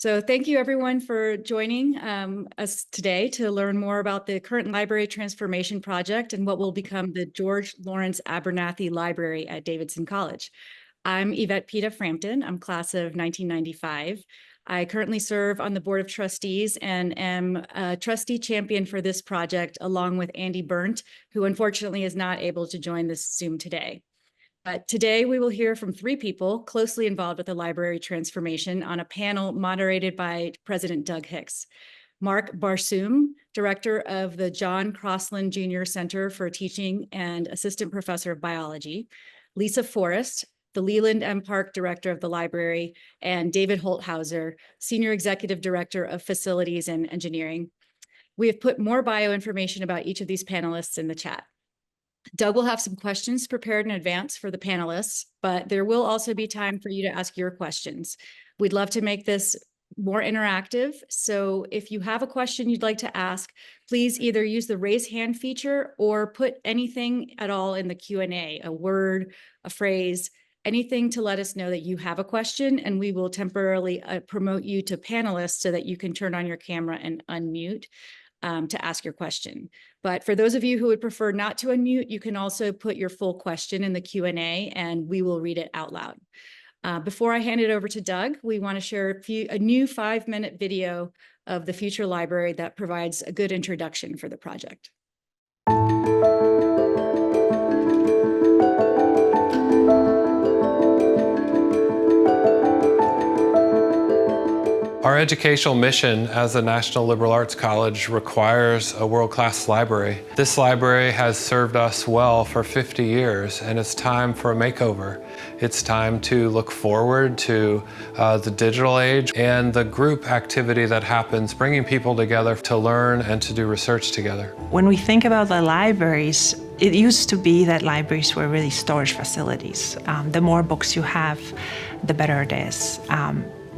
So thank you everyone for joining us today to learn more about the current library transformation project and what will become the George Lawrence Abernathy Library at Davidson College. I'm Yvette Pita Frampton. I'm class of 1995. I currently serve on the Board of Trustees and am a trustee champion for this project, along with Andy Burnt, who unfortunately is not able to join this Zoom today. But today we will hear from three people closely involved with the library transformation on a panel moderated by President Doug Hicks. Mark Barsoom, director of the John Crossland Jr. Center for Teaching and assistant professor of biology, Lisa Forrest, the Leland M. Park director of the library, and David Holthauser, senior executive director of facilities and engineering. We have put more bio information about each of these panelists in the chat. Doug will have some questions prepared in advance for the panelists, but there will also be time for you to ask your questions. We'd love to make this more interactive. So if you have a question you'd like to ask, please either use the raise hand feature or put anything at all in the Q&A, a word, a phrase, anything to let us know that you have a question, and we will temporarily promote you to panelists so that you can turn on your camera and unmute to ask your question. But for those of you who would prefer not to unmute, you can also put your full question in the Q&A and we will read it out loud. Before I hand it over to Doug, we want to share a new 5-minute video of the future library that provides a good introduction for the project. Our educational mission as the National Liberal Arts College requires a world-class library. This library has served us well for 50 years, and it's time for a makeover. It's time to look forward to the digital age and the group activity that happens, bringing people together to learn and to do research together. When we think about the libraries, it used to be that libraries were really storage facilities. The more books you have, the better it is.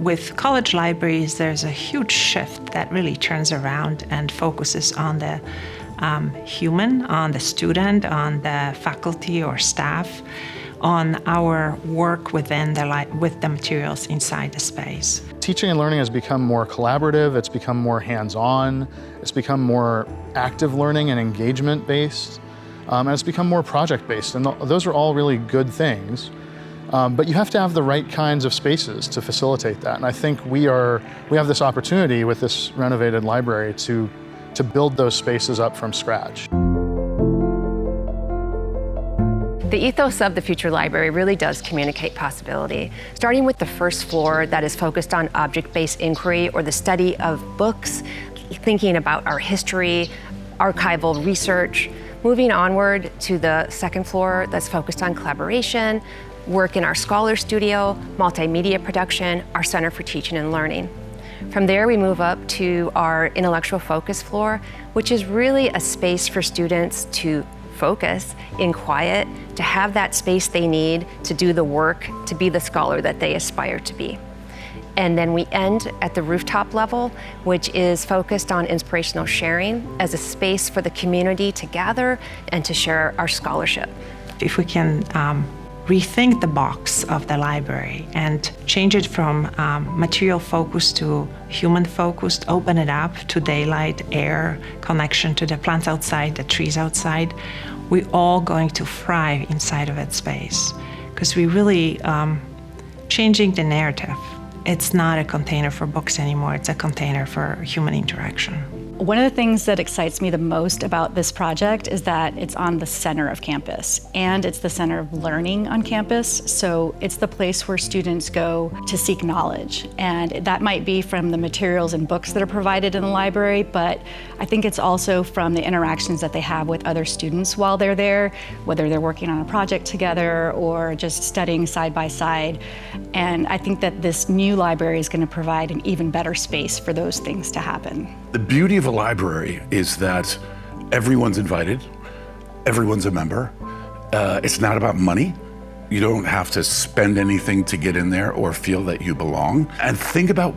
With college libraries, there's a huge shift that really turns around and focuses on the human, on the student, on the faculty or staff, on our work within with the materials inside the space. Teaching and learning has become more collaborative, it's become more hands-on, it's become more active learning and engagement-based, and it's become more project-based, and those are all really good things. But you have to have the right kinds of spaces to facilitate that. And I think we have this opportunity with this renovated library to build those spaces up from scratch. The ethos of the future library really does communicate possibility, starting with the first floor that is focused on object-based inquiry or the study of books, thinking about our history, archival research, moving onward to the second floor that's focused on collaboration, work in our Scholar Studio, multimedia production, our Center for Teaching and Learning. From there, we move up to our intellectual focus floor, which is really a space for students to focus in quiet, to have that space they need to do the work, to be the scholar that they aspire to be. And then we end at the rooftop level, which is focused on inspirational sharing as a space for the community to gather and to share our scholarship. If we can rethink the box of the library and change it from material focused to human focused, open it up to daylight, air, connection to the plants outside, the trees outside, we're all going to thrive inside of that space because we're really changing the narrative. It's not a container for books anymore, it's a container for human interaction. One of the things that excites me the most about this project is that it's on the center of campus, and it's the center of learning on campus. So it's the place where students go to seek knowledge. And that might be from the materials and books that are provided in the library, but I think it's also from the interactions that they have with other students while they're there, whether they're working on a project together or just studying side by side. And I think that this new library is going to provide an even better space for those things to happen. The beauty of a library is that everyone's invited, everyone's a member. It's not about money. You don't have to spend anything to get in there or feel that you belong. And think about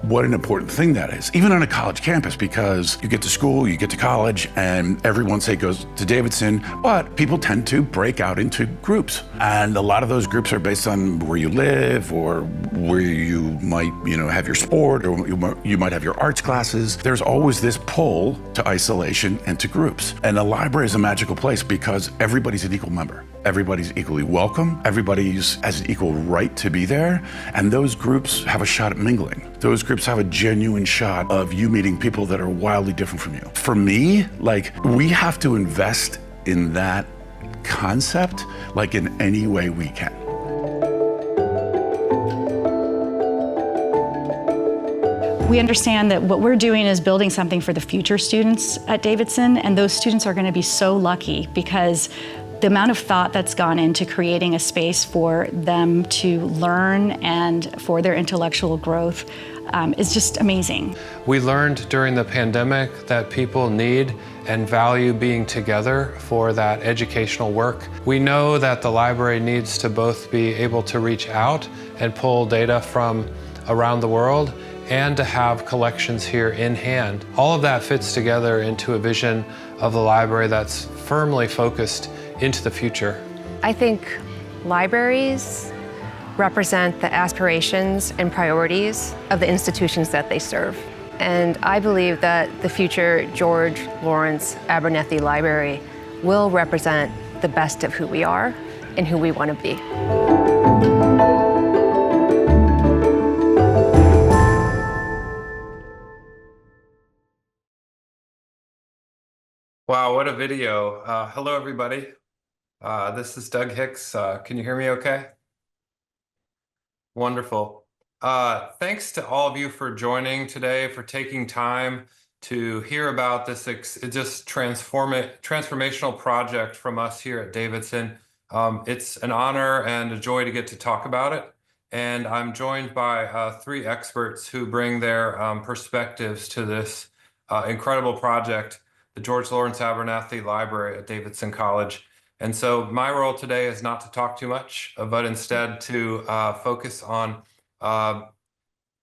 what an important thing that is, even on a college campus, because you get to school, you get to college, and everyone, say, goes to Davidson, but people tend to break out into groups. And a lot of those groups are based on where you live or where you might, have your sport, or you might have your arts classes. There's always this pull to isolation and to groups. And the library is a magical place because everybody's an equal member. Everybody's equally welcome. Everybody's has an equal right to be there. And those groups have a shot at mingling. Those groups have a genuine shot of you meeting people that are wildly different from you. For me, we have to invest in that concept, in any way we can. We understand that what we're doing is building something for the future students at Davidson, and those students are going to be so lucky because the amount of thought that's gone into creating a space for them to learn and for their intellectual growth is just amazing. We learned during the pandemic that people need and value being together for that educational work. We know that the library needs to both be able to reach out and pull data from around the world and to have collections here in hand. All of that fits together into a vision of the library that's firmly focused into the future. I think libraries represent the aspirations and priorities of the institutions that they serve. And I believe that the future George Lawrence Abernethy Library will represent the best of who we are and who we want to be. Wow, what a video. Hello, everybody. This is Doug Hicks. Can you hear me okay? Wonderful. Thanks to all of you for joining today, for taking time to hear about this just transformational project from us here at Davidson. It's an honor and a joy to get to talk about it. And I'm joined by three experts who bring their perspectives to this incredible project, the George Lawrence Abernethy Library at Davidson College. And so my role today is not to talk too much, but instead to focus on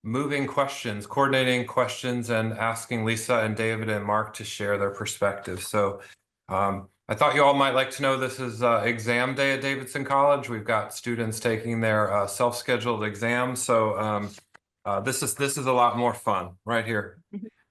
moving questions, coordinating questions, and asking Lisa and David and Mark to share their perspectives. So I thought you all might like to know this is exam day at Davidson College. We've got students taking their self-scheduled exams. So this is a lot more fun right here.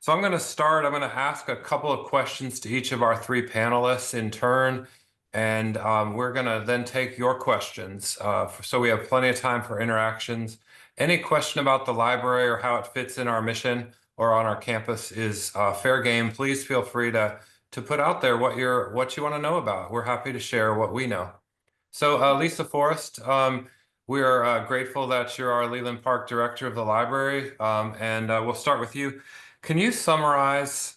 So I'm going to start. I'm going to ask a couple of questions to each of our three panelists in turn. And we're going to then take your questions. So we have plenty of time for interactions. Any question about the library or how it fits in our mission or on our campus is fair game. Please feel free to put out there what you want to know about. We're happy to share what we know. So Lisa Forrest, we are grateful that you're our Leland Park Director of the library. And we'll start with you. Can you summarize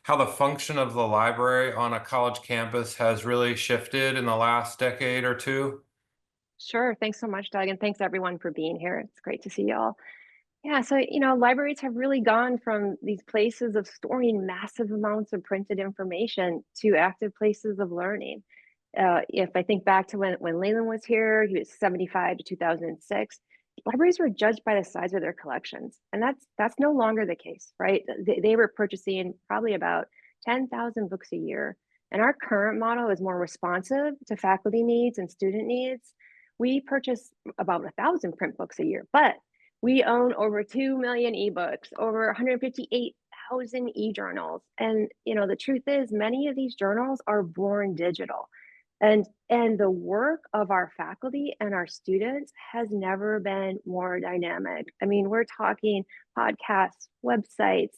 how the function of the library on a college campus has really shifted in the last decade or two? Sure. Thanks so much, Doug. And thanks everyone for being here. It's great to see y'all. Yeah, so, libraries have really gone from these places of storing massive amounts of printed information to active places of learning. If I think back to when Leland was here, he was 75 to 2006. Libraries were judged by the size of their collections, and that's no longer the case, right? They were purchasing probably about 10,000 books a year, and our current model is more responsive to faculty needs and student needs. We purchase about 1,000 print books a year, but we own over 2 million ebooks, over 158,000 e-journals, and the truth is, many of these journals are born digital. And the work of our faculty and our students has never been more dynamic. I mean, we're talking podcasts, websites,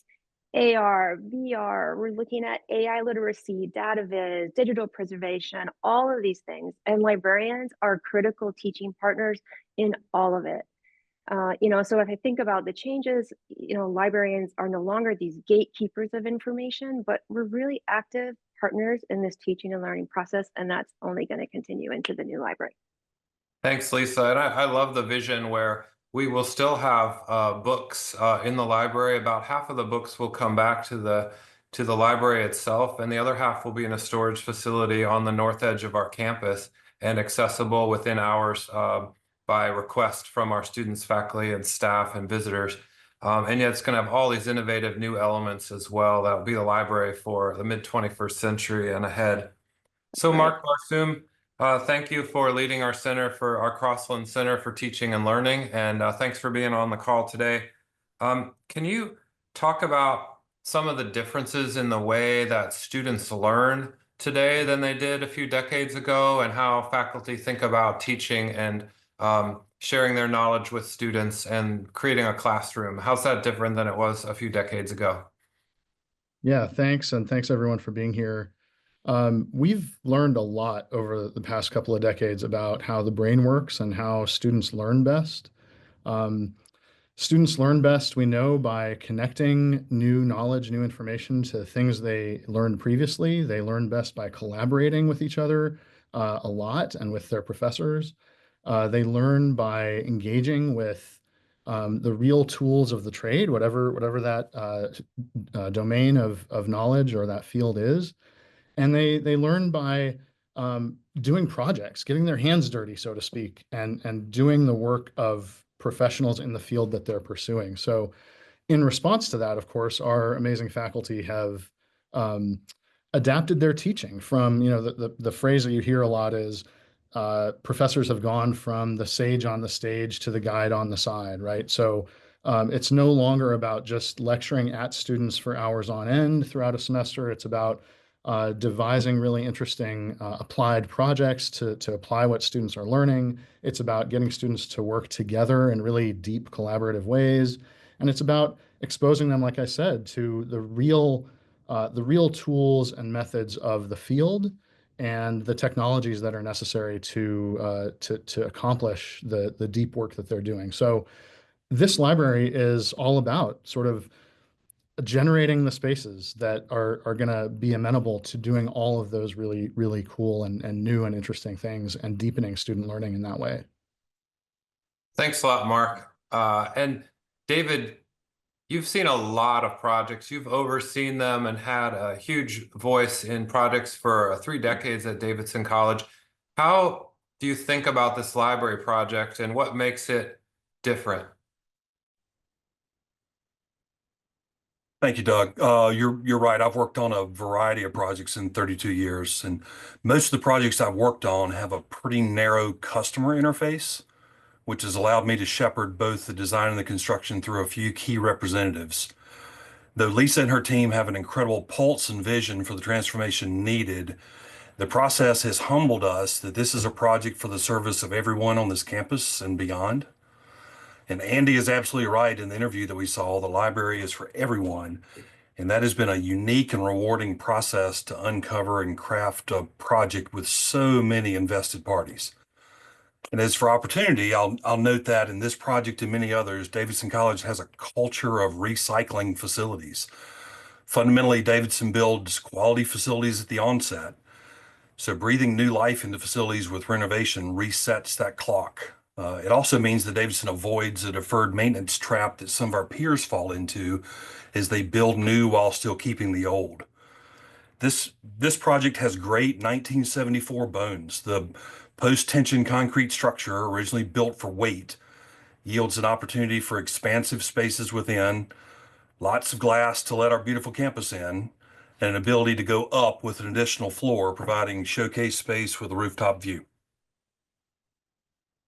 AR, VR, we're looking at AI literacy, data viz, digital preservation, all of these things. And librarians are critical teaching partners in all of it. So if I think about the changes, librarians are no longer these gatekeepers of information, but we're really active partners in this teaching and learning process, and that's only going to continue into the new library. Thanks, Lisa. And I love the vision where we will still have books in the library. About half of the books will come back to the library itself, and the other half will be in a storage facility on the north edge of our campus and accessible within hours by request from our students, faculty, and staff and visitors. And yet it's going to have all these innovative new elements as well. That will be the library for the mid-21st century and ahead. So Right. Mark Barsoom, thank you for leading our center, for our Crossland Center for Teaching and Learning, and thanks for being on the call today. Can you talk about some of the differences in the way that students learn today than they did a few decades ago, and how faculty think about teaching and sharing their knowledge with students and creating a classroom? How's that different than it was a few decades ago? Yeah, thanks. And thanks everyone for being here. We've learned a lot over the past couple of decades about how the brain works and how students learn best. Um, Students learn best, we know, by connecting new knowledge, new information to things they learned previously. They learn best by collaborating with each other a lot and with their professors. They learn by engaging with the real tools of the trade, whatever that domain of knowledge or that field is. And they learn by doing projects, getting their hands dirty, so to speak, and doing the work of professionals in the field that they're pursuing. So in response to that, of course, our amazing faculty have adapted their teaching from, the phrase that you hear a lot is professors have gone from the sage on the stage to the guide on the side, right? So it's no longer about just lecturing at students for hours on end throughout a semester. It's about devising really interesting applied projects to apply what students are learning. It's about getting students to work together in really deep collaborative ways. And it's about exposing them, like I said, to the real tools and methods of the field and the technologies that are necessary to accomplish the deep work that they're doing. So this library is all about sort of generating the spaces that are going to be amenable to doing all of those really, really cool and new and interesting things and deepening student learning in that way. Thanks a lot, Mark. And David, you've seen a lot of projects. You've overseen them and had a huge voice in projects for 3 decades at Davidson College. How do you think about this library project and what makes it different? Thank you, Doug. You're right. I've worked on a variety of projects in 32 years, and most of the projects I've worked on have a pretty narrow customer interface, which has allowed me to shepherd both the design and the construction through a few key representatives. Though Lisa and her team have an incredible pulse and vision for the transformation needed, the process has humbled us that this is a project for the service of everyone on this campus and beyond. And Andy is absolutely right in the interview that we saw. The library is for everyone. And that has been a unique and rewarding process to uncover and craft a project with so many invested parties. And as for opportunity, I'll note that in this project and many others, Davidson College has a culture of recycling facilities. Fundamentally, Davidson builds quality facilities at the onset. So breathing new life into facilities with renovation resets that clock. It also means that Davidson avoids a deferred maintenance trap that some of our peers fall into as they build new while still keeping the old. This project has great 1974 bones. The post-tension concrete structure, originally built for weight, yields an opportunity for expansive spaces within, lots of glass to let our beautiful campus in, and an ability to go up with an additional floor, providing showcase space with a rooftop view.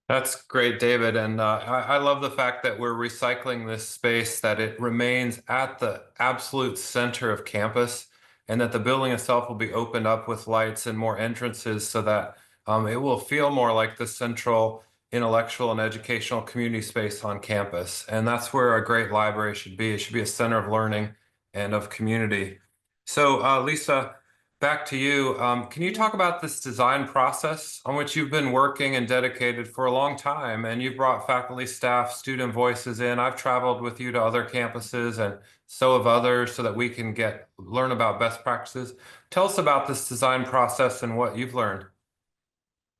That's great, David. And I love the fact that we're recycling this space, that it remains at the absolute center of campus, and that the building itself will be opened up with lights and more entrances so that it will feel more like the central intellectual and educational community space on campus. And that's where a great library should be. It should be a center of learning and of community. So Lisa, back to you. Can you talk about this design process on which you've been working and dedicated for a long time, and you've brought faculty, staff, student voices in? I've traveled with you to other campuses, and so have others, so that we can learn about best practices. Tell us about this design process and what you've learned.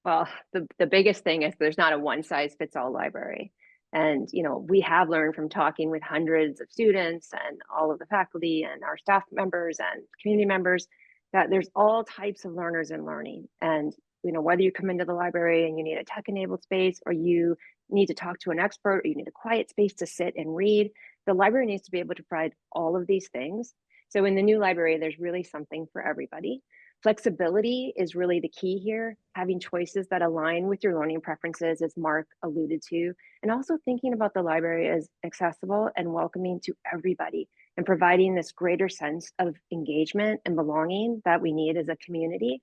Well, the biggest thing is there's not a one size fits all library. And, we have learned from talking with hundreds of students and all of the faculty and our staff members and community members that there's all types of learners in learning. And, whether you come into the library and you need a tech enabled space, or you need to talk to an expert, or you need a quiet space to sit and read, The library needs to be able to provide all of these things. So in the new library, there's really something for everybody. Flexibility is really the key here, having choices that align with your learning preferences, as Mark alluded to, and also thinking about the library as accessible and welcoming to everybody and providing this greater sense of engagement and belonging that we need as a community.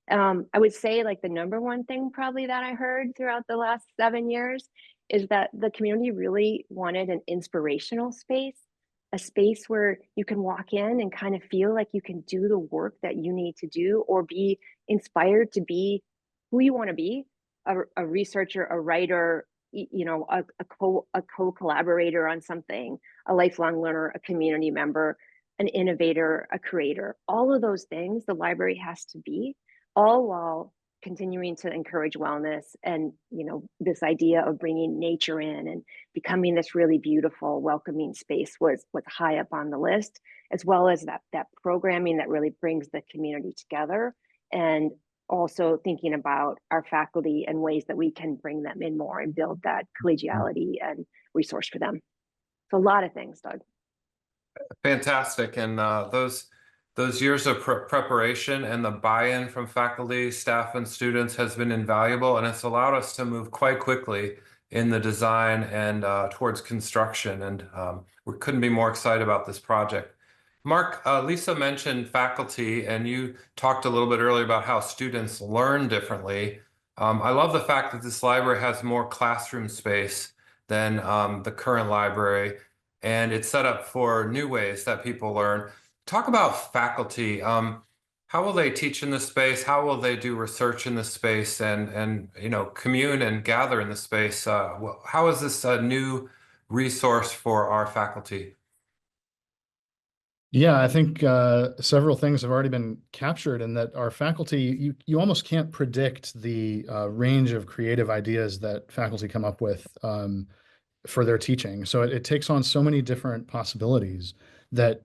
I would say like the number one thing probably that I heard throughout the last 7 years is that the community really wanted an inspirational space, a space where you can walk in and kind of feel like you can do the work that you need to do or be inspired to be who you want to be, a researcher, a writer, a co-collaborator on something, a lifelong learner, a community member, an innovator, a creator. All of those things the library has to be, all while continuing to encourage wellness and this idea of bringing nature in and becoming this really beautiful welcoming space was high up on the list, as well as that programming that really brings the community together, and also thinking about our faculty and ways that we can bring them in more and build that collegiality and resource for them. So a lot of things, Doug. Fantastic. And those years of preparation and the buy-in from faculty, staff, and students has been invaluable, and it's allowed us to move quite quickly in the design and towards construction. And we couldn't be more excited about this project. Mark, Lisa mentioned faculty, and you talked a little bit earlier about how students learn differently. I love the fact that this library has more classroom space than the current library, and it's set up for new ways that people learn. Talk about faculty. How will they teach in this space? How will they do research in this space and commune and gather in this space? How is this a new resource for our faculty? Yeah, I think several things have already been captured, and that our faculty, you almost can't predict the range of creative ideas that faculty come up with for their teaching. So it takes on so many different possibilities that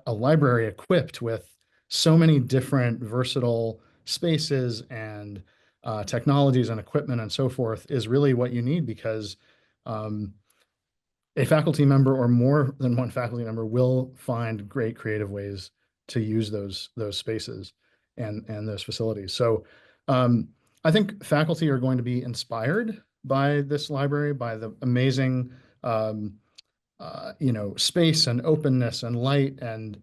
a library equipped with so many different versatile spaces and technologies and equipment and so forth is really what you need, because a faculty member or more than one faculty member will find great creative ways to use those spaces and those facilities. So I think faculty are going to be inspired by this library, by the amazing space and openness and light and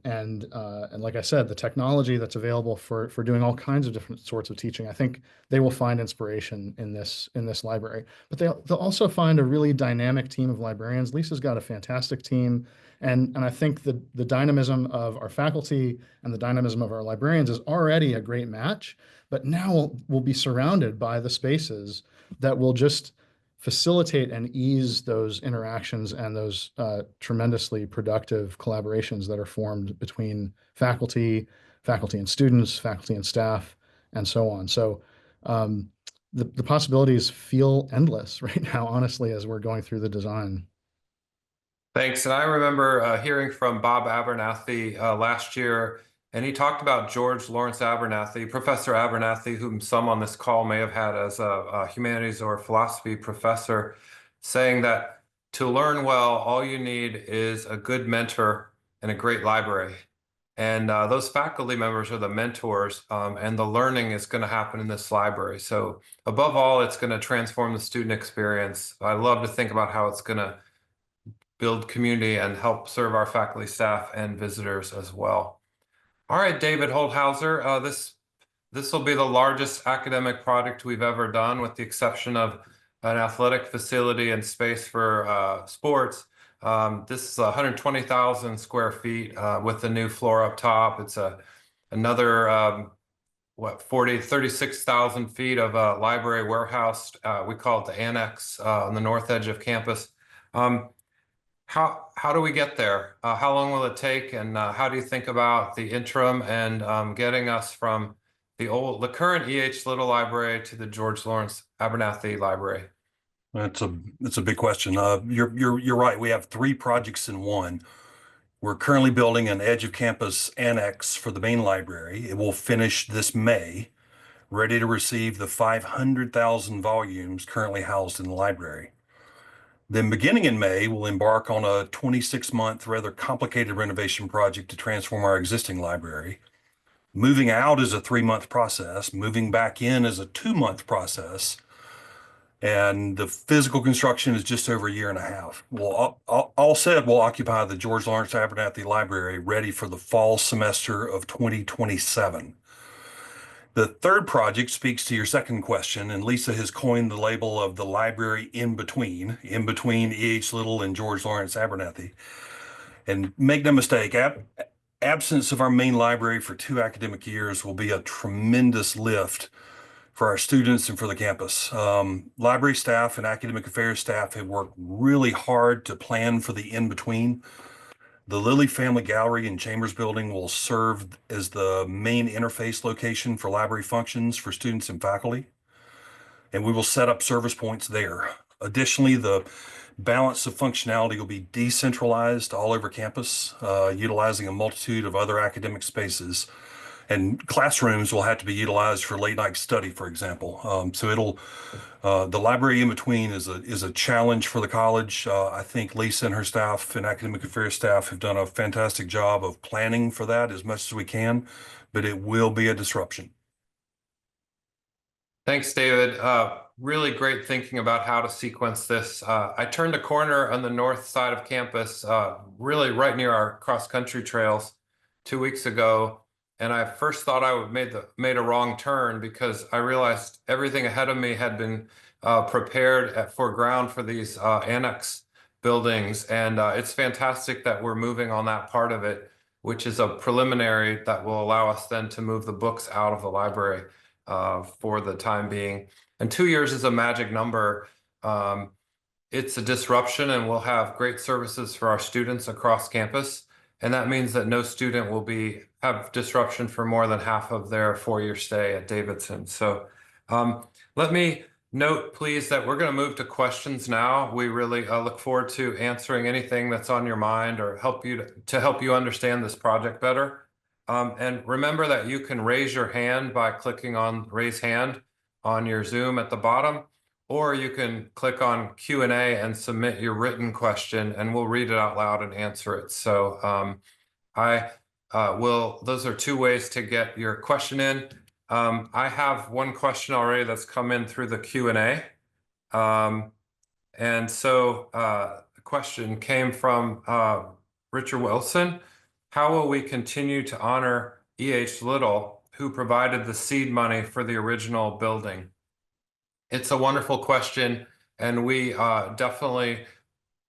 like I said, the technology that's available for doing all kinds of different sorts of teaching. I think they will find inspiration in this library, but they'll also find a really dynamic team of librarians. Lisa's got a fantastic team, and I think the dynamism of our faculty and the dynamism of our librarians is already a great match. But now we'll be surrounded by the spaces that will just facilitate and ease those interactions and those tremendously productive collaborations that are formed between faculty and students, faculty and staff, and so on. So the possibilities feel endless right now, honestly, as we're going through the design. Thanks. And I remember hearing from Bob Abernathy last year, and he talked about George Lawrence Abernathy, Professor Abernathy, whom some on this call may have had as a humanities or philosophy professor, saying that to learn well, all you need is a good mentor and a great library. And those faculty members are the mentors, and the learning is going to happen in this library. So above all, it's going to transform the student experience. I love to think about how it's going to build community and help serve our faculty, staff, and visitors as well. All right, David Holthauser, this will be the largest academic project we've ever done, with the exception of an athletic facility and space for sports. This is 120,000 square feet with the new floor up top. It's another 36,000 feet of a library warehouse. We call it the annex on the north edge of campus. How do we get there? How long will it take? And how do you think about the interim and getting us from the current E.H. Little Library to the George Lawrence Abernathy Library? That's a big question. You're right. We have 3 projects in one. We're currently building an edge of campus annex for the main library. It will finish this May, ready to receive the 500,000 volumes currently housed in the library. Then beginning in May, we'll embark on a 26-month, rather complicated renovation project to transform our existing library. Moving out is a 3-month process. Moving back in is a 2-month process. And the physical construction is just over a year and a half. Well, all said, we'll occupy the George Lawrence Abernathy Library ready for the fall semester of 2027. The third project speaks to your second question, and Lisa has coined the label of the library in between E.H. Little and George Lawrence Abernathy. And make no mistake, absence of our main library for 2 academic years will be a tremendous lift for our students and for the campus. Library staff and academic affairs staff have worked really hard to plan for the in-between. The Lilly Family Gallery and Chambers Building will serve as the main interface location for library functions for students and faculty, and we will set up service points there. Additionally, the balance of functionality will be decentralized all over campus, utilizing a multitude of other academic spaces. And classrooms will have to be utilized for late night study, for example. So the library in between is a challenge for the college. I think Lisa and her staff and academic affairs staff have done a fantastic job of planning for that as much as we can, but it will be a disruption. Thanks, David. Really great thinking about how to sequence this. I turned a corner on the north side of campus, really right near our cross-country trails 2 weeks ago. And I first thought I would made a wrong turn because I realized everything ahead of me had been prepared for ground for these annex buildings. And it's fantastic that we're moving on that part of it, which is a preliminary that will allow us then to move the books out of the library for the time being. And 2 years is a magic number. It's a disruption, and we'll have great services for our students across campus. And that means that no student will have disruption for more than half of their 4-year stay at Davidson. So let me note, please, that we're going to move to questions now. We really look forward to answering anything that's on your mind or help you understand this project better. And remember that you can raise your hand by clicking on raise hand on your Zoom at the bottom, or you can click on Q&A and submit your written question, and we'll read it out loud and answer it. So those are 2 ways to get your question in. I have one question already that's come in through the Q&A. And so the question came from Richard Wilson. How will we continue to honor E.H. Little, who provided the seed money for the original building? It's a wonderful question, and we definitely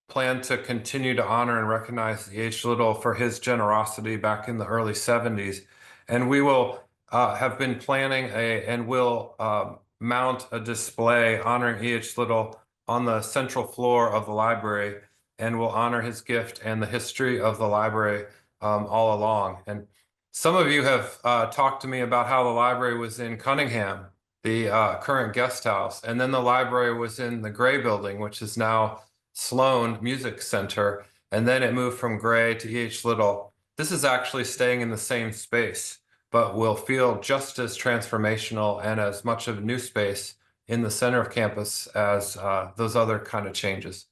plan to continue to honor and recognize E.H. Little for his generosity back in the early 70s. And we will have been planning and will mount a display honoring E.H. Little on the central floor of the library, and will honor his gift and the history of the library all along. And some of you have talked to me about how the library was in Cunningham, the current guest house, and then the library was in the Gray building, which is now Sloan Music Center, and then it moved from Gray to E.H. Little. This is actually staying in the same space, but will feel just as transformational and as much of a new space in the center of campus as those other kind of changes.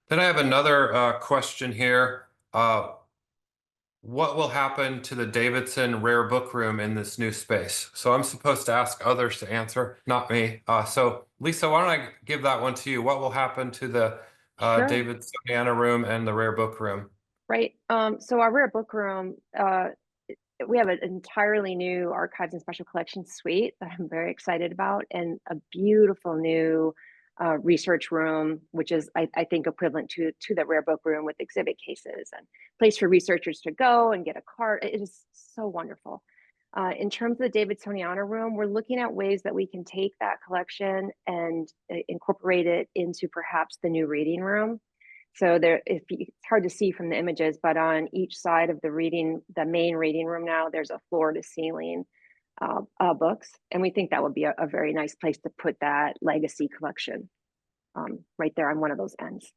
Then I have another question here. What will happen to the Davidson Rare Book Room in this new space? So I'm supposed to ask others to answer, not me. So Lisa, why don't I give that one to you? What will happen to the Sure. Davidsoniana room and the Rare Book Room? Right. So our Rare Book Room, we have an entirely new archives and special collections suite that I'm very excited about, and a beautiful new research room, which is, I think, equivalent to the Rare Book Room with exhibit cases and place for researchers to go and get a card. It is so wonderful. In terms of the Davidsoniana room, we're looking at ways that we can take that collection and incorporate it into perhaps the new reading room. So it's hard to see from the images, but on each side of the main reading room now, there's a floor to ceiling books. And we think that would be a very nice place to put that legacy collection right there on one of those ends.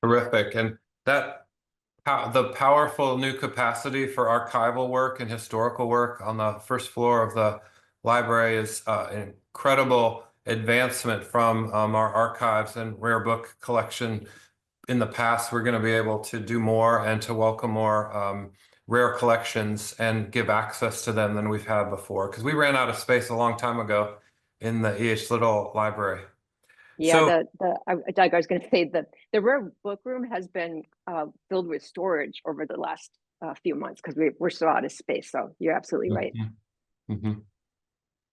Terrific. And the powerful new capacity for archival work and historical work on the first floor of the library is an incredible advancement from our archives and rare book collection. In the past, we're going to be able to do more and to welcome more rare collections and give access to them than we've had before, because we ran out of space a long time ago in the E.H. Little Library. Yeah, Doug, I was going to say the rare book room has been filled with storage over the last few months because we're so out of space. So you're absolutely right.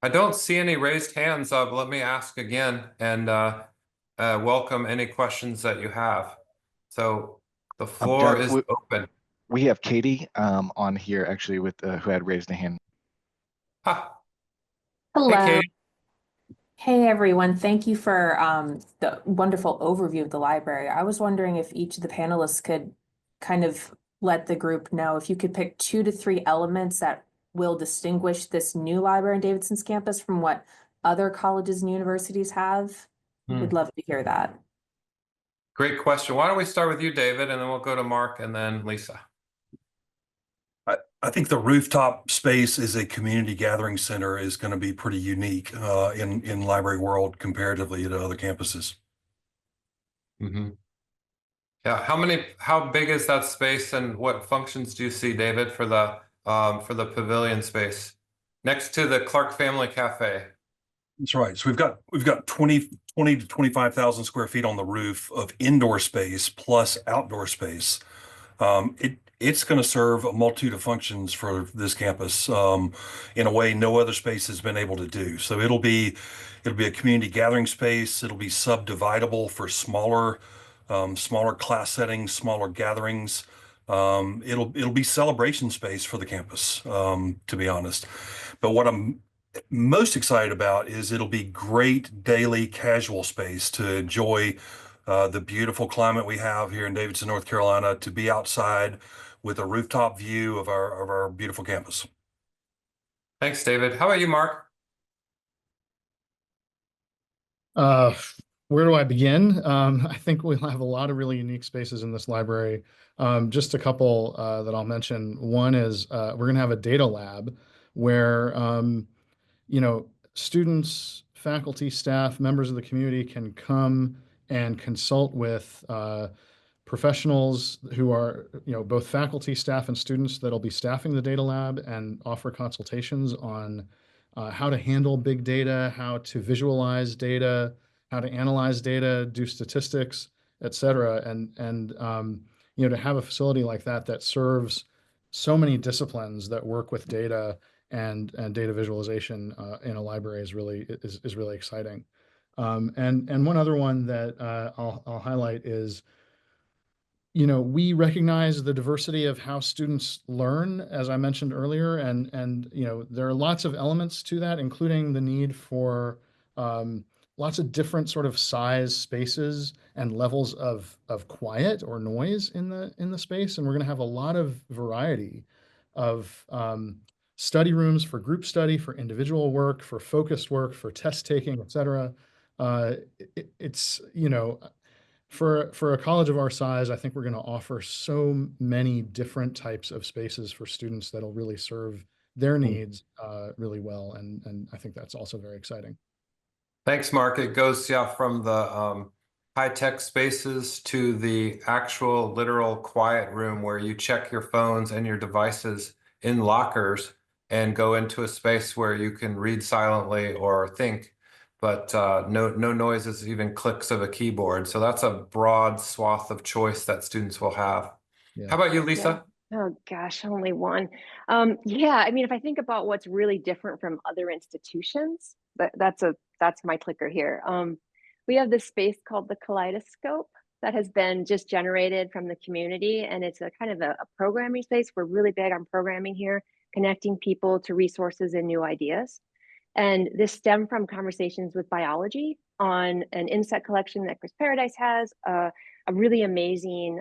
I don't see any raised hands. Let me ask again and welcome any questions that you have. So the floor is open. We have Katie on here actually with who had raised a hand. Hello. Hey, Katie. Hey everyone, thank you for the wonderful overview of the library. I was wondering if each of the panelists could kind of let the group know if you could pick 2 to 3 elements that will distinguish this new library on Davidson's campus from what other colleges and universities have. We'd love to hear that. Great question. Why don't we start with you, David, and then we'll go to Mark and then Lisa. I think the rooftop space as a community gathering center is going to be pretty unique in library world comparatively to other campuses. Yeah, how big is that space and what functions do you see, David, for the pavilion space next to the Clark Family Cafe? That's right. So we've got 20 to 25,000 square feet on the roof of indoor space plus outdoor space. It's going to serve a multitude of functions for this campus in a way no other space has been able to do. So it'll be a community gathering space. It'll be subdividable for smaller class settings, smaller gatherings. It'll be celebration space for the campus, to be honest. But what I'm most excited about is it'll be great daily casual space to enjoy the beautiful climate we have here in Davidson, North Carolina, to be outside with a rooftop view of our beautiful campus. Thanks, David. How about you, Mark? Where do I begin? I think we'll have a lot of really unique spaces in this library. Just a couple that I'll mention. One is we're going to have a data lab where students, faculty, staff, members of the community can come and consult with professionals who are, both faculty, staff, and students that'll be staffing the data lab and offer consultations on how to handle big data, how to visualize data, how to analyze data, do statistics, et cetera. And to have a facility like that serves so many disciplines that work with data and data visualization in a library is really exciting. And one other one that I'll highlight is, we recognize the diversity of how students learn, as I mentioned earlier, and there are lots of elements to that, including the need for lots of different sort of size spaces and levels of quiet or noise in the space. And we're going to have a lot of variety of study rooms for group study, for individual work, for focused work, for test taking, et cetera. It's, for a college of our size, I think we're going to offer so many different types of spaces for students that'll really serve their needs really well. And I think that's also very exciting. Thanks, Mark. It goes from the high-tech spaces to the actual literal quiet room where you check your phones and your devices in lockers and go into a space where you can read silently or think, but no noises, even clicks of a keyboard. So that's a broad swath of choice that students will have. Yeah. How about you, Lisa? Yeah. Oh gosh, only one. Yeah, I mean, if I think about what's really different from other institutions, that's my clicker here. We have this space called the Kaleidoscope that has been just generated from the community, and it's a kind of a programming space. We're really big on programming here, connecting people to resources and new ideas. And this stemmed from conversations with biology on an insect collection that Chris Paradise has, a really amazing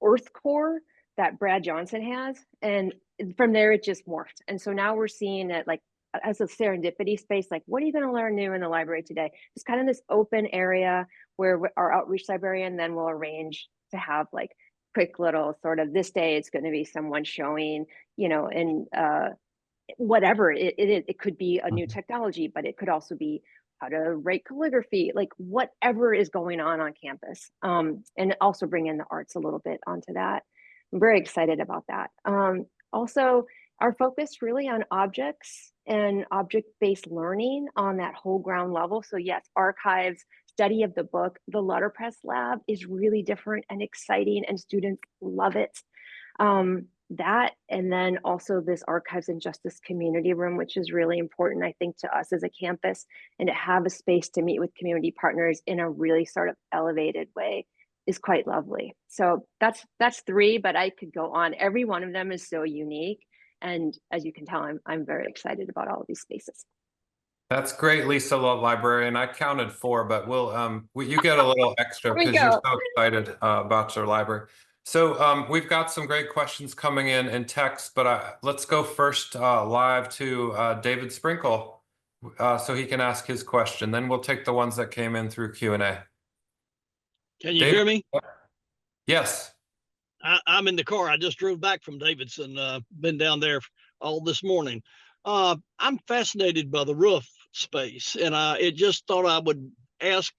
earth core that Brad Johnson has. And from there, it just morphed. And so now we're seeing it like as a serendipity space, like, what are you going to learn new in the library today? It's kind of this open area where our outreach librarian then will arrange to have like quick little sort of, this day it's going to be someone showing, in whatever it could be a new technology, but it could also be how to write calligraphy, like whatever is going on campus. And also bring in the arts a little bit onto that. I'm very excited about that. Also, our focus really on objects and object-based learning on that whole ground level. So yes, archives, study of the book, the letterpress lab is really different and exciting, and students love it. That, and then also this archives and justice community room, which is really important, I think, to us as a campus, and to have a space to meet with community partners in a really sort of elevated way is quite lovely. So that's 3, but I could go on. Every one of them is so unique. And as you can tell, I'm very excited about all of these spaces. That's great, Lisa, librarian. I counted 4, but you get a little extra because you're so excited about your library. So we've got some great questions coming in text, but let's go first live to David Sprinkle so he can ask his question. Then we'll take the ones that came in through Q&A. Can you hear me? Yes. I'm in the car. I just drove back from Davidson, been down there all this morning. I'm fascinated by the roof space, and it just thought I would ask,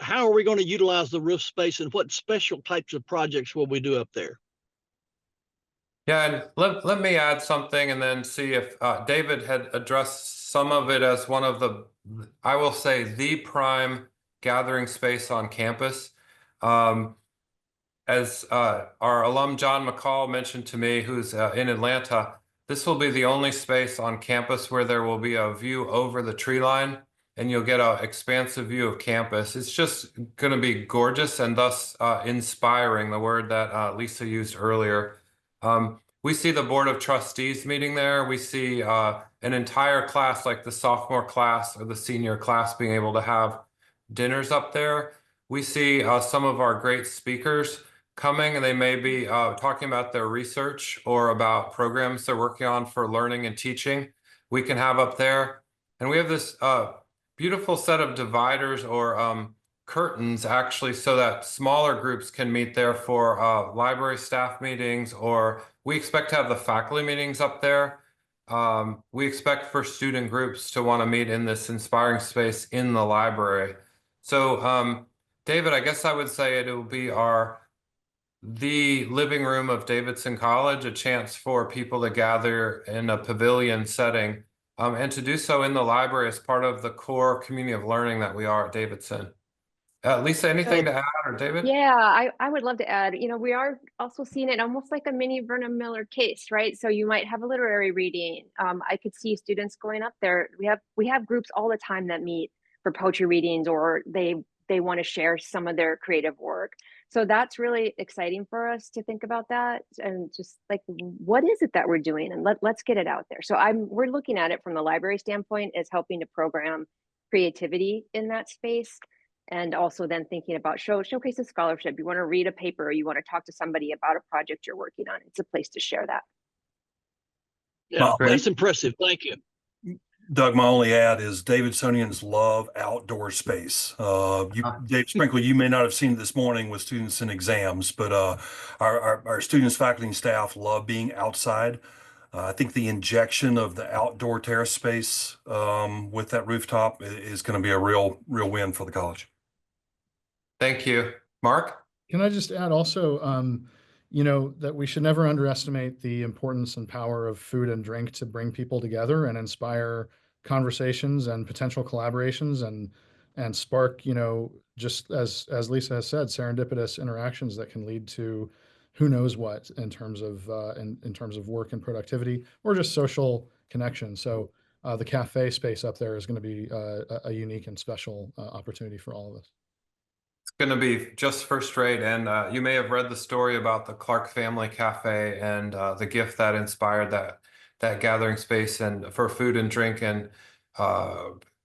how are we going to utilize the roof space, and what special types of projects will we do up there? Yeah, and let me add something and then see if David had addressed some of it as one of the, I will say, the prime gathering space on campus. As our alum John McCall mentioned to me, who's in Atlanta, this will be the only space on campus where there will be a view over the tree line, and you'll get an expansive view of campus. It's just going to be gorgeous and thus inspiring, the word that Lisa used earlier. We see the Board of Trustees meeting there. We see an entire class, like the sophomore class or the senior class, being able to have dinners up there. We see some of our great speakers coming, and they may be talking about their research or about programs they're working on for learning and teaching. We can have up there. And we have this beautiful set of dividers or curtains, actually, so that smaller groups can meet there for library staff meetings, or we expect to have the faculty meetings up there. We expect for student groups to want to meet in this inspiring space in the library. So David, I guess I would say it will be the living room of Davidson College, a chance for people to gather in a pavilion setting, and to do so in the library as part of the core community of learning that we are at Davidson. Lisa, anything to add, or David? Yeah, I would love to add, we are also seeing it almost like a mini Vernon Miller case, right? So you might have a literary reading. I could see students going up there. We have groups all the time that meet for poetry readings, or they want to share some of their creative work. So that's really exciting for us to think about that, and just like, what is it that we're doing, and let's get it out there. So we're looking at it from the library standpoint as helping to program creativity in that space, and also then thinking about showcase a scholarship. You want to read a paper, or you want to talk to somebody about a project you're working on. It's a place to share that. Yeah, that's impressive. Thank you. Doug, my only add is Davidsonians love outdoor space. Dave Sprinkle, you may not have seen it this morning with students in exams, but our students, faculty, and staff love being outside. I think the injection of the outdoor terrace space with that rooftop is going to be a real win for the college. Thank you. Mark? Can I just add also, that we should never underestimate the importance and power of food and drink to bring people together and inspire conversations and potential collaborations and spark, just as Lisa has said, serendipitous interactions that can lead to who knows what in terms of in terms of work and productivity, or just social connection. So the cafe space up there is going to be a unique and special opportunity for all of us. Going to be just first rate, and you may have read the story about the Clark Family Cafe and the gift that inspired that gathering space and for food and drink and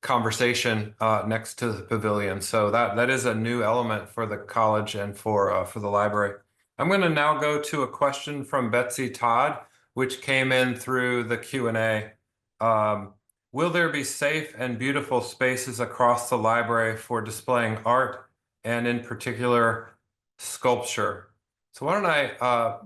conversation next to the pavilion. So that is a new element for the college and for the library. I'm going to now go to a question from Betsy Todd, which came in through the Q&A. Will there be safe and beautiful spaces across the library for displaying art, and in particular, sculpture? So why don't I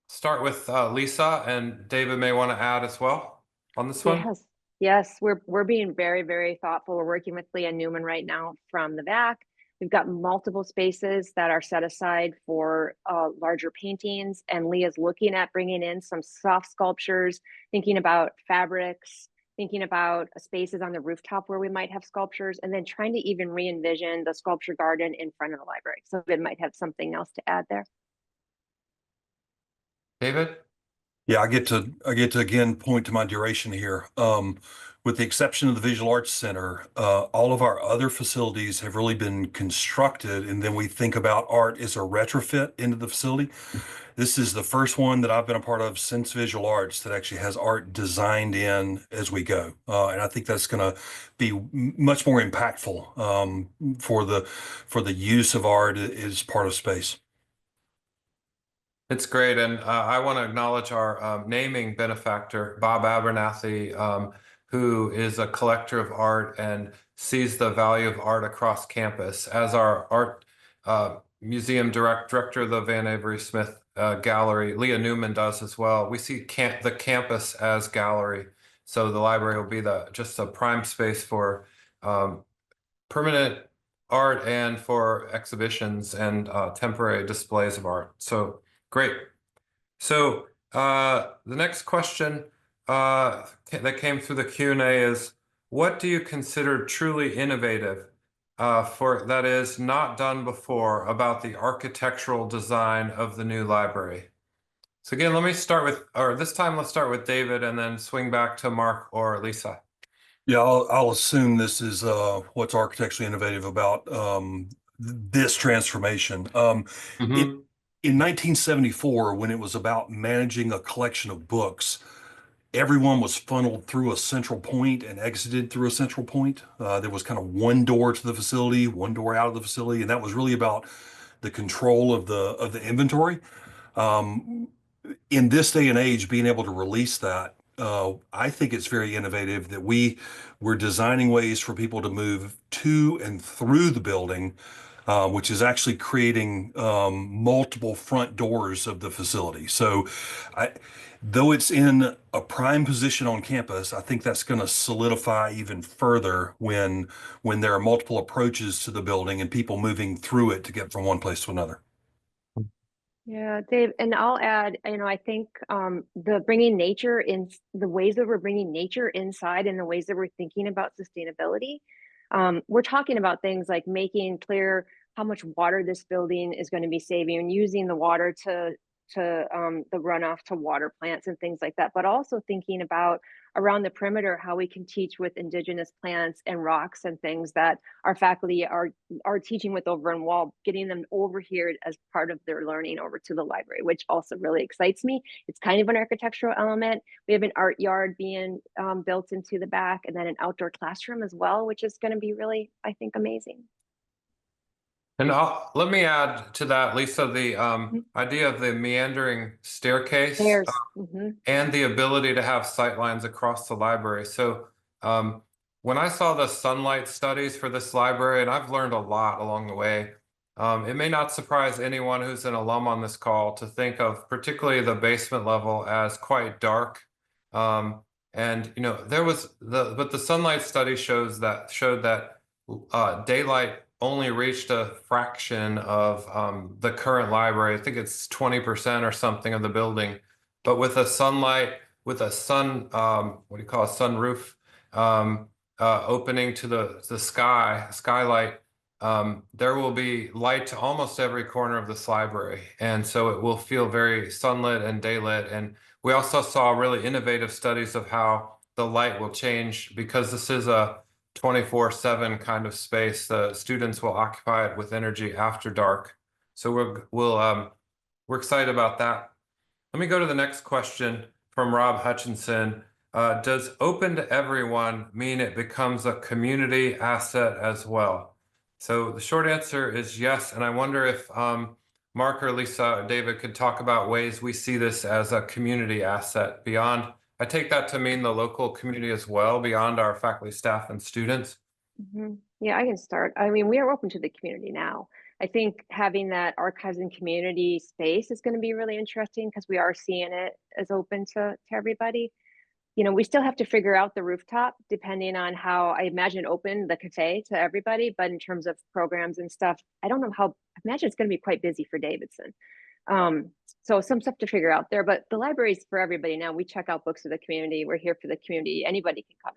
start with Lisa, and David may want to add as well on this one. Yes. Yes, we're being very, very thoughtful. We're working with Leah Newman right now from the back. We've got multiple spaces that are set aside for larger paintings, and Leah's looking at bringing in some soft sculptures, thinking about fabrics, thinking about spaces on the rooftop where we might have sculptures, and then trying to even re-envision the sculpture garden in front of the library. So it might have something else to add there. David? Yeah, I get to again point to my duration here. With the exception of the Visual Arts Center, all of our other facilities have really been constructed, and then we think about art as a retrofit into the facility. This is the first one that I've been a part of since Visual Arts that actually has art designed in as we go, and I think that's going to be much more impactful for the use of art as part of space. It's great, and I want to acknowledge our naming benefactor, Bob Abernathy, who is a collector of art and sees the value of art across campus. As our art museum director of the Van Avery Smith Gallery, Leah Newman does as well. We see the campus as gallery, so the library will be just a prime space for permanent art and for exhibitions and temporary displays of art. So great. So the next question that came through the Q&A is, what do you consider truly innovative that is not done before about the architectural design of the new library? So again, let me start with, or this time let's start with David and then swing back to Mark or Lisa. Yeah, I'll assume this is what's architecturally innovative about this transformation. In 1974, when it was about managing a collection of books, everyone was funneled through a central point and exited through a central point. There was kind of one door to the facility, one door out of the facility, and that was really about the control of the inventory. In this day and age, being able to release that, I think it's very innovative that we're designing ways for people to move to and through the building, which is actually creating multiple front doors of the facility. So though it's in a prime position on campus, I think that's going to solidify even further when there are multiple approaches to the building and people moving through it to get from one place to another. Yeah, Dave, and I'll add, I think the bringing nature in, the ways that we're bringing nature inside and the ways that we're thinking about sustainability, we're talking about things like making clear how much water this building is going to be saving and using the water to the runoff to water plants and things like that, but also thinking about around the perimeter how we can teach with indigenous plants and rocks and things that our faculty are teaching with over in Wall, getting them over here as part of their learning over to the library, which also really excites me. It's kind of an architectural element. We have an art yard being built into the back, and then an outdoor classroom as well, which is going to be really, I think, amazing. And let me add to that, Lisa, the idea of the meandering staircase and the ability to have sightlines across the library. So when I saw the sunlight studies for this library, and I've learned a lot along the way, it may not surprise anyone who's an alum on this call to think of particularly the basement level as quite dark. And there was but the sunlight study showed that daylight only reached a fraction of the current library. I think it's 20% or something of the building. But with a sunlight, with a sunroof opening to the skylight, there will be light to almost every corner of this library. And so it will feel very sunlit and daylit. And we also saw really innovative studies of how the light will change, because this is a 24/7 kind of space. The students will occupy it with energy after dark. So we're excited about that. Let me go to the next question from Rob Hutchinson. Does open to everyone mean it becomes a community asset as well? So the short answer is yes. And I wonder if Mark or Lisa or David could talk about ways we see this as a community asset beyond. I take that to mean the local community as well, beyond our faculty, staff, and students. Yeah, I can start. I mean, we are open to the community now. I think having that archives and community space is going to be really interesting because we are seeing it as open to everybody. you know, we still have to figure out the rooftop depending on how I imagine open the cafe to everybody. But in terms of programs and stuff, I don't know how, I imagine it's going to be quite busy for Davidson. So some stuff to figure out there, but the library is for everybody now. We check out books for the community. We're here for the community. Anybody can come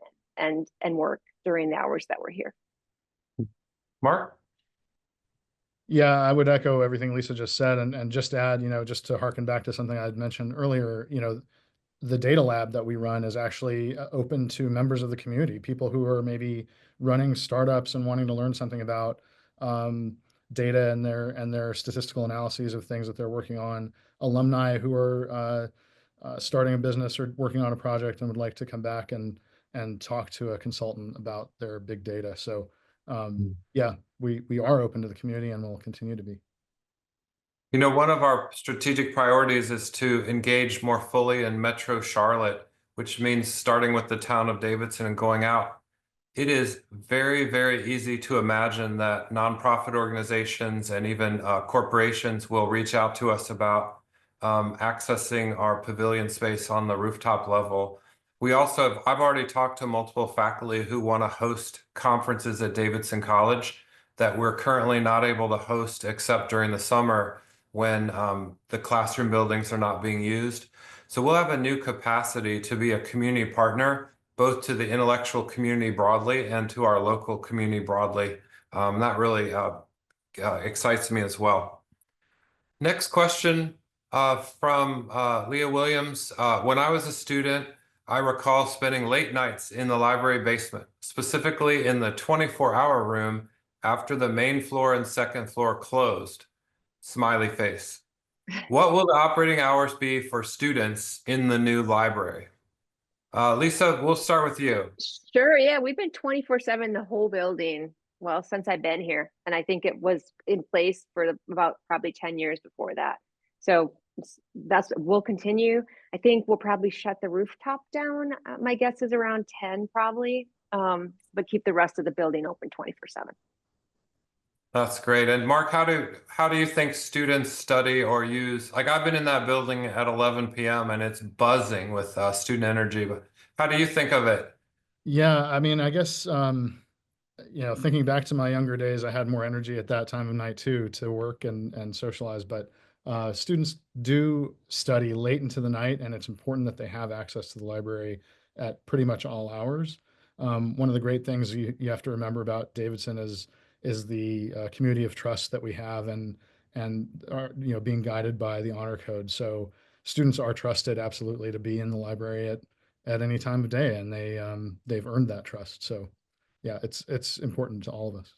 in and work during the hours that we're here. Mark? Yeah, I would echo everything Lisa just said, and just add, you know, just to harken back to something I had mentioned earlier, you know, the data lab that we run is actually open to members of the community, people who are maybe running startups and wanting to learn something about data and their statistical analyses of things that they're working on, alumni who are starting a business or working on a project and would like to come back and talk to a consultant about their big data. So yeah, we are open to the community and will continue to be. You know, one of our strategic priorities is to engage more fully in Metro Charlotte, which means starting with the town of Davidson and going out. It is very, very easy to imagine that nonprofit organizations and even corporations will reach out to us about accessing our pavilion space on the rooftop level. We also have, I've already talked to multiple faculty who want to host conferences at Davidson College that we're currently not able to host except during the summer when the classroom buildings are not being used. So we'll have a new capacity to be a community partner, both to the intellectual community broadly and to our local community broadly. That really excites me as well. Next question from Leah Williams. When I was a student, I recall spending late nights in the library basement, specifically in the 24-hour room after the main floor and second floor closed. Smiley face. What will the operating hours be for students in the new library? Lisa, we'll start with you. Sure, yeah, we've been 24/7 the whole building, well, since I've been here. And I think it was in place for about probably 10 years before that. So we'll continue. I think we'll probably shut the rooftop down. My guess is around 10 probably, but keep the rest of the building open 24/7. That's great. And Mark, how do you think students study or use, like I've been in that building at 11 p.m. and it's buzzing with student energy, but how do you think of it? Yeah, I mean, I guess, you know, thinking back to my younger days, I had more energy at that time of night too, to work and socialize, but students do study late into the night, and it's important that they have access to the library at pretty much all hours. One of the great things you have to remember about Davidson is the community of trust that we have, and are, you know, being guided by the honor code. So students are trusted absolutely to be in the library at any time of day, and they've earned that trust. So yeah, it's important to all of us.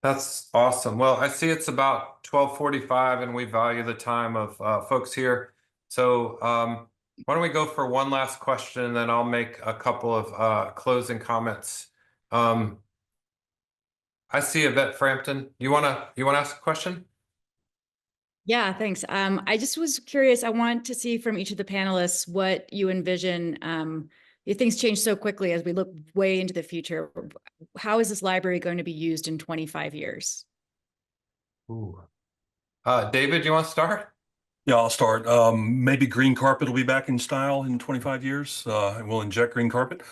That's awesome. Well, I see it's about 12:45 and we value the time of folks here. So why don't we go for one last question and then I'll make a couple of closing comments. I see Yvette Frampton. You wanna ask a question? Yeah, thanks. I just was curious. I want to see from each of the panelists what you envision. If things change so quickly as we look way into the future, how is this library going to be used in 25 years? Ooh. David, you want to start? Yeah, I'll start. Maybe green carpet will be back in style in 25 years, and we'll inject green carpet.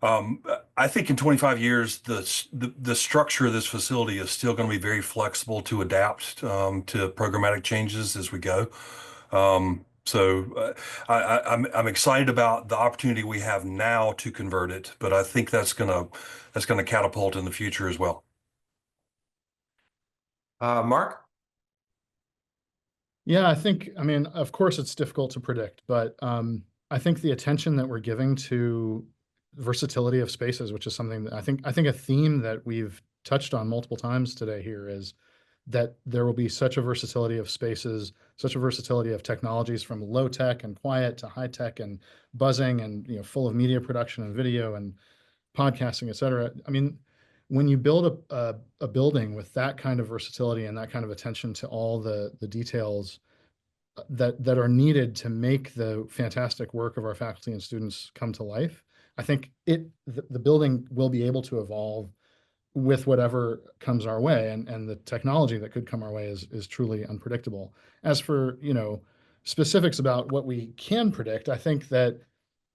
I think in 25 years, the structure of this facility is still going to be very flexible to adapt to programmatic changes as we go. So I'm excited about the opportunity we have now to convert it, but I think that's gonna catapult in the future as well. Mark? Yeah, I mean, of course it's difficult to predict, but I think the attention that we're giving to versatility of spaces, which is something that I think a theme that we've touched on multiple times today here, is that there will be such a versatility of spaces, such a versatility of technologies, from low tech and quiet to high tech and buzzing and, you know, full of media production and video and podcasting, et cetera. I mean, when you build a building with that kind of versatility and that kind of attention to all the details that are needed to make the fantastic work of our faculty and students come to life, I think the building will be able to evolve with whatever comes our way, and the technology that could come our way is truly unpredictable. As for, you know, specifics about what we can predict, I think that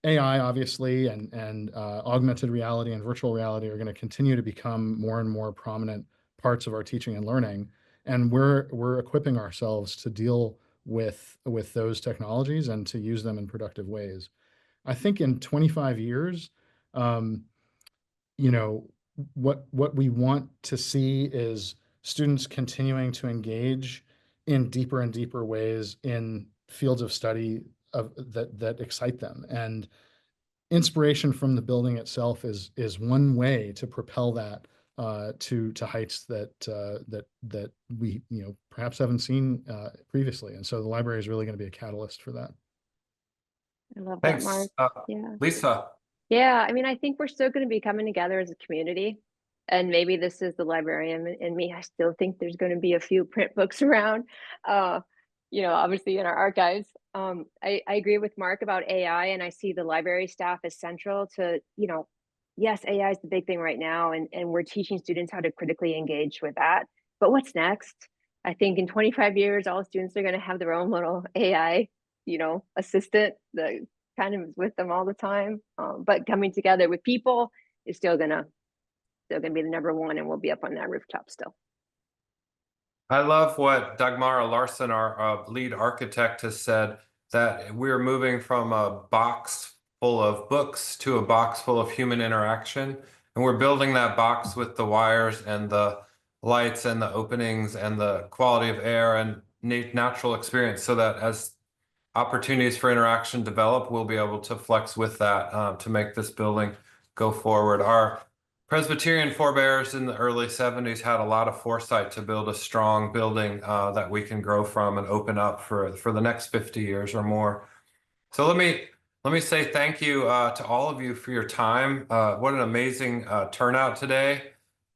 AI, obviously, and augmented reality and virtual reality are going to continue to become more and more prominent parts of our teaching and learning. And we're equipping ourselves to deal with those technologies and to use them in productive ways. I think in 25 years, you know, what we want to see is students continuing to engage in deeper and deeper ways in fields of study that excite them. And inspiration from the building itself is one way to propel that to heights that we perhaps haven't seen previously. And so the library is really going to be a catalyst for that. I love Thanks. that, Mark. Yeah. Lisa. Yeah, I mean, I think we're still going to be coming together as a community. And maybe this is the librarian in me. I still think there's going to be a few print books around, obviously in our archives. I agree with Mark about AI, and I see the library staff as central to, yes, AI is the big thing right now, and we're teaching students how to critically engage with that. But what's next? I think in 25 years, all students are going to have their own little AI, assistant that kind of is with them all the time. But coming together with people is still gonna be the number one, and we'll be up on that rooftop still. I love what Dagmara Larson, our lead architect, has said, that we're moving from a box full of books to a box full of human interaction. And we're building that box with the wires and the lights and the openings and the quality of air and natural experience, so that as opportunities for interaction develop, we'll be able to flex with that to make this building go forward. Our Presbyterian forebears in the early 70s had a lot of foresight to build a strong building that we can grow from and open up for the next 50 years or more. So let me say thank you to all of you for your time. What an amazing turnout today.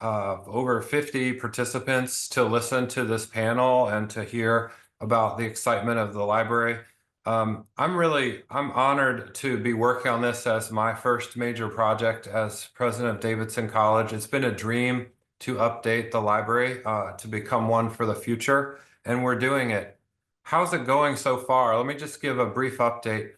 Over 50 participants to listen to this panel and to hear about the excitement of the library. I'm honored to be working on this as my first major project as president of Davidson College. It's been a dream to update the library to become one for the future, and we're doing it. How's it going so far? Let me just give a brief update.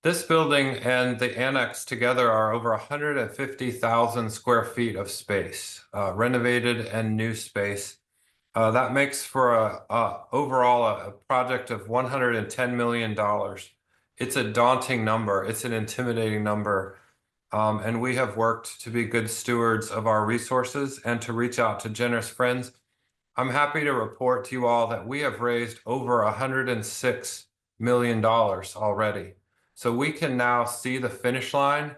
This building and the annex together are over 150,000 square feet of space, renovated and new space. That makes for overall a project of $110 million. It's a daunting number. It's an intimidating number. And we have worked to be good stewards of our resources and to reach out to generous friends. I'm happy to report to you all that we have raised over $106 million already. So we can now see the finish line,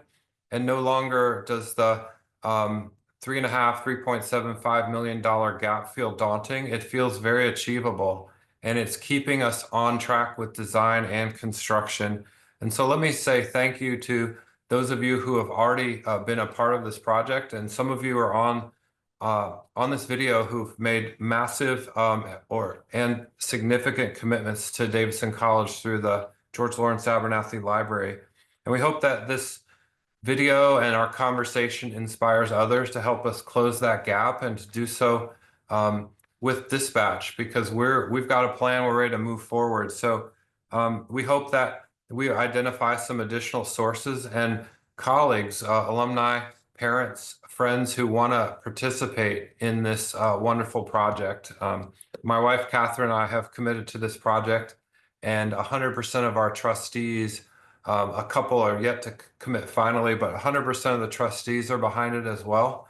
and no longer does the $3.75 million gap feel daunting. It feels very achievable, and it's keeping us on track with design and construction. And so let me say thank you to those of you who have already been a part of this project, and some of you are on this video who've made massive and significant commitments to Davidson College through the George Lawrence Abernathy Library. And we hope that this video and our conversation inspires others to help us close that gap, and to do so with dispatch, because we've got a plan, we're ready to move forward. So we hope that we identify some additional sources and colleagues, alumni, parents, friends who want to participate in this wonderful project. My wife, Catherine, and I have committed to this project, and 100% of our trustees, a couple are yet to commit finally, but 100% of the trustees are behind it as well.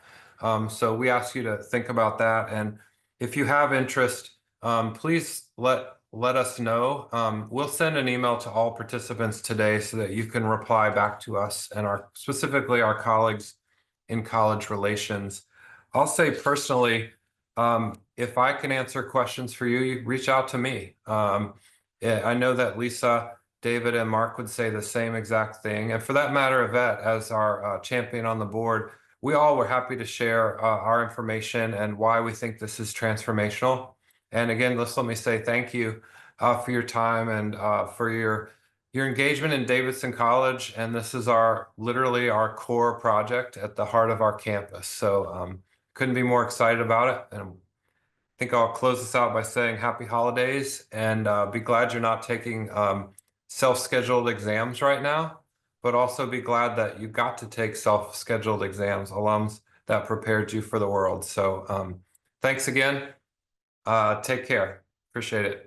So we ask you to think about that. And if you have interest, please let us know. We'll send an email to all participants today so that you can reply back to us and specifically our colleagues in college relations. I'll say personally, if I can answer questions for you, you reach out to me. I know that Lisa, David, and Mark would say the same exact thing. And for that matter, Yvette, as our champion on the board, we all were happy to share our information and why we think this is transformational. And again, let me say thank you for your time and for your engagement in Davidson College. And this is literally our core project at the heart of our campus. So couldn't be more excited about it. And I think I'll close this out by saying happy holidays, and be glad you're not taking self-scheduled exams right now. but also be glad that you got to take self-scheduled exams, alums that prepared you for the world. So thanks again. Take care. Appreciate it.